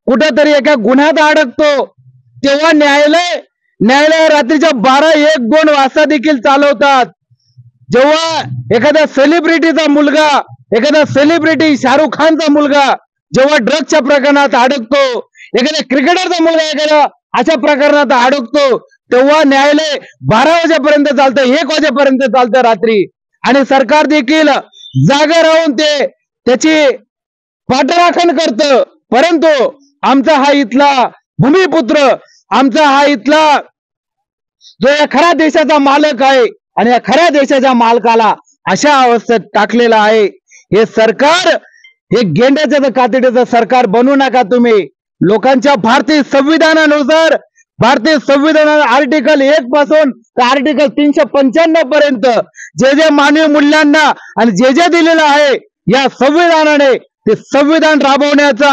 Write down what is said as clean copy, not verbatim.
कुठेतरी एका गुन्ह्यात अडकतो तेव्हा न्यायालय रात्रीच्या 12-1-2 वाजता देखील चालवतात। जेव्हा एखाद्या सेलिब्रिटीचा मुलगा, एखादा सेलिब्रिटी शाहरुख खानचा मुलगा जेव्हा ड्रग्सच्या प्रकरणात अडकतो, एखाद्या क्रिकेटरचा मुलगा एखाद्या अशा प्रकरणात अडकतो, तेव्हा न्यायालय 12 वाजेपर्यंत चालतं, 1 वाजेपर्यंत चालतं रात्री। आणि सरकार देखील जागा राहून त्याची पाठराखण करतं। परंतु आमचा हा इथला भूमिपुत्र, आमचा हा इथला जो या खऱ्या देशाचा मालक आहे आणि या खऱ्या देशाच्या मालकाला अशा अवस्थेत टाकलेला आहे। हे सरकार हे गेंड्याचं कातडीचं सरकार बनवू नका तुम्ही। लोकांच्या भारतीय संविधानानुसार, भारतीय संविधान आर्टिकल 1 पासून तर आर्टिकल 395 पर्यंत जे मानवी मूल्यांना आणि जे दिलेलं आहे या संविधानाने ते संविधान राबवण्याचा